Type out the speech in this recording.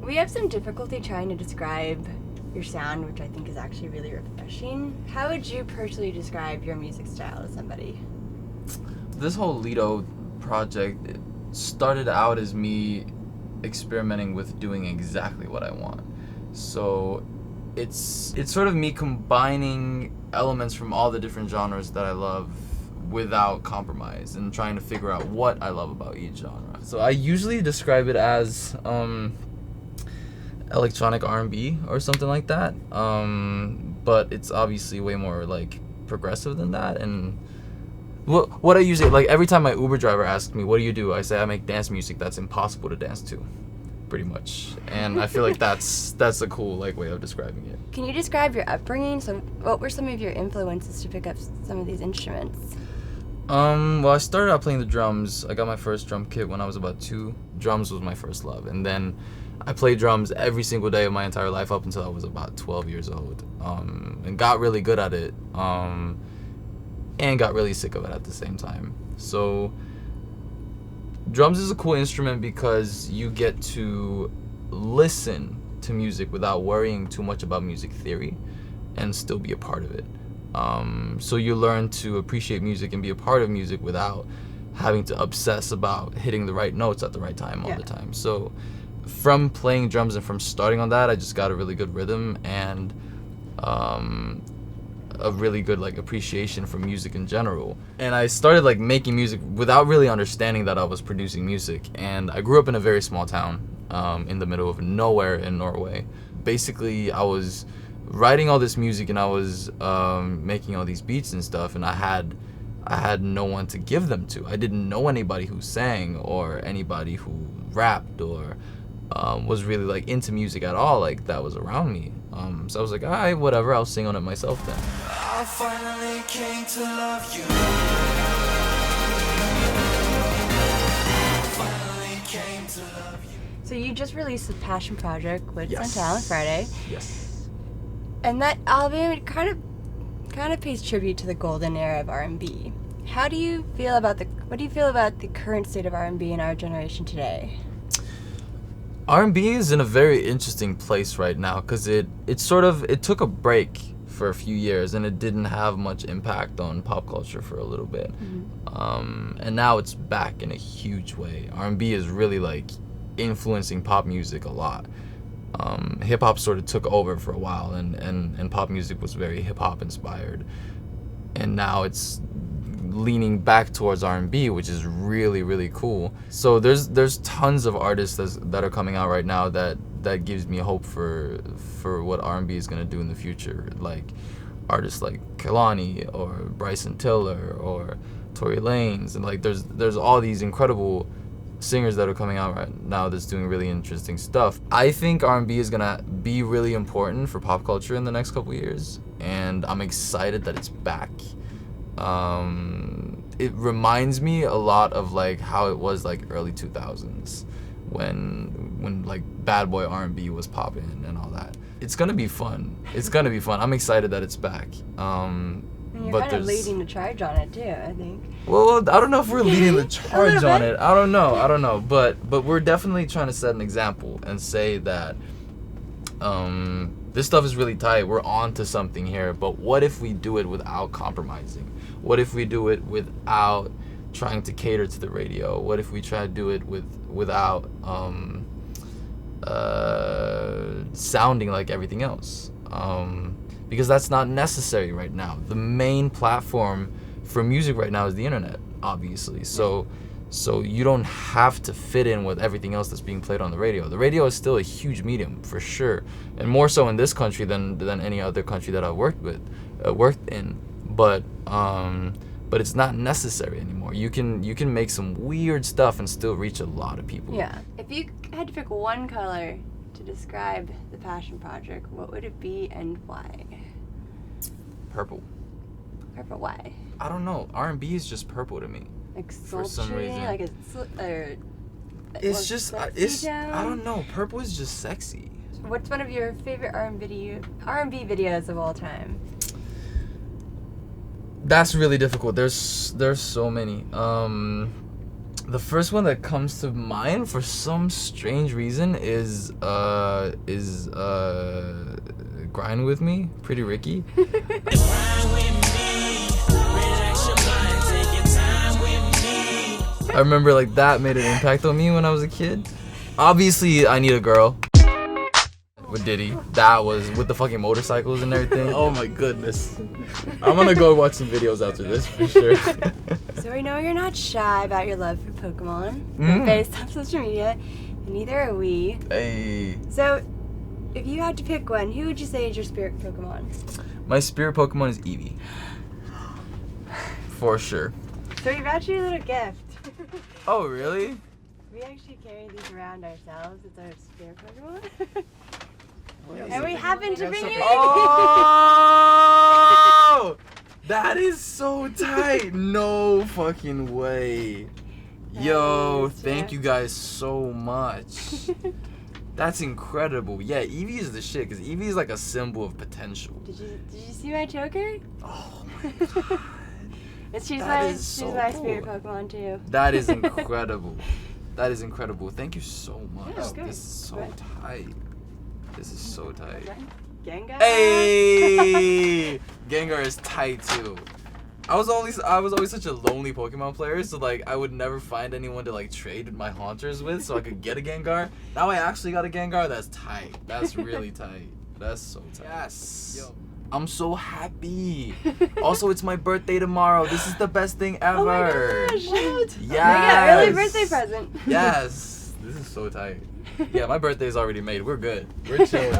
We have some difficulty trying to describe your sound, which I think is actually really refreshing. How would you personally describe your music style to somebody? This whole Lido project, it started out as me experimenting with doing exactly what I want. So it's sort of me combining elements from all the different genres that I love without compromise and trying to figure out what I love about each genre. So I usually describe it as electronic R&B or something like that, but it's obviously way more like progressive than that. And what I usually, like, every time my Uber driver asks me, what do? I say I make dance music that's impossible to dance to, pretty much. And I feel like that's a cool like way of describing it. Can you describe your upbringing? So what were some of your influences to pick up some of these instruments? Well, I started out playing the drums. I got my first drum kit when I was about 2. Drums was my first love, and then I played drums every single day of my entire life up until I was about 12 years old, and got really good at it, and got really sick of it at the same time. So drums is a cool instrument because you get to listen to music without worrying too much about music theory and still be a part of it. So you learn to appreciate music and be a part of music without having to obsess about hitting the right notes at the right time all the time. So from playing drums and from starting on that, I just got a really good rhythm and a really good like appreciation for music in general. And I started like making music without really understanding that I was producing music. And I grew up in a very small town in the middle of nowhere in Norway. Basically, I was writing all this music and I was making all these beats and stuff, and I had no one to give them to. I didn't know anybody who sang or anybody who rapped or was really like into music at all, like that was around me. So I was like, alright, whatever, I'll sing on it myself then. I finally came to love you. Finally came to love you. So you just released a passion project with Yes. Sitdown on Friday. Yes. And that album kind of pays tribute to the golden era of R&B. What do you feel about the current state of R&B in our generation today? R&B is in a very interesting place right now because it took a break for a few years and it didn't have much impact on pop culture for a little bit. And now it's back in a huge way. R&B is really like influencing pop music a lot. Hip hop sort of took over for a while, and pop music was very hip hop inspired, and now it's leaning back towards R&B, which is really, really cool. So there's tons of artists that are coming out right now that gives me hope for what R&B is gonna do in the future. Like artists like Kehlani or Bryson Tiller or Tory Lanez, and like there's all these incredible singers that are coming out right now that's doing really interesting stuff. I think R&B is gonna be really important for pop culture in the next couple years, and I'm excited that it's back. It reminds me a lot of like how it was like early 2000s when like bad boy R&B was popping and all that. It's gonna be fun. I'm excited that it's back. And you're kind of leading the charge on it too, I think. Well, I don't know if we're leading the charge on it. I don't know. But we're definitely trying to set an example and say that this stuff is really tight. We're on to something here. But what if we do it without compromising? What if we do it without trying to cater to the radio? What if we try to do it without sounding like everything else? Because that's not necessary right now. The main platform for music right now is the internet, obviously. So you don't have to fit in with everything else that's being played on the radio. The radio is still a huge medium for sure, and more so in this country than any other country that I've worked in. But it's not necessary anymore. You can make some weird stuff and still reach a lot of people. Yeah. If you had to pick one color to describe the passion project, what would it be and why? Purple. Purple, why? I don't know. R&B is just purple to me. Like For some sultry, reason. like It's just sexy I down? don't know. Purple is just sexy. What's one of your favorite R&B videos of all time? That's really difficult. There's so many. The first one that comes to mind for some strange reason is Grind With Me, Pretty Ricky. I remember like that made an impact on me when I was a kid. Obviously, I Need a Girl with Diddy. That was with the fucking motorcycles and everything. Oh my goodness. I'm gonna go watch some videos after this for sure. So we know you're not shy about your love for Pokemon, Mm. based on social media, and neither are we. Hey, So, if you had to pick one, who would you say is your spirit Pokemon? my spirit Pokemon is Eevee. For sure. So we brought you a little gift. Oh, really? We actually carry these around ourselves. It's our spirit Pokemon. And we happen to bring you Oh! That is so tight. No fucking way. Yo, That is thank true. you guys so much. That's incredible. Yeah, Eevee is the shit because Eevee is like a symbol of potential. Did you see my choker? Oh my god. And she's That my is so spirit cool. Pokemon too. That is incredible. That is incredible. Thank you so much. Yeah, good. This is so Good. tight. This is so tight. Gengar. Hey! Gengar is tight too. I was always such a lonely Pokemon player, so like I would never find anyone to like trade my haunters with so I could get a Gengar. Now I actually got a Gengar. That's tight. That's really tight. That's so tight. Yes. Yo, I'm so happy. Also, it's my birthday tomorrow. This is the best thing ever. Oh my gosh! Yes. Yeah, early birthday present. Yes. This is so tight. Yeah, my birthday is already made. We're good. We're chilling.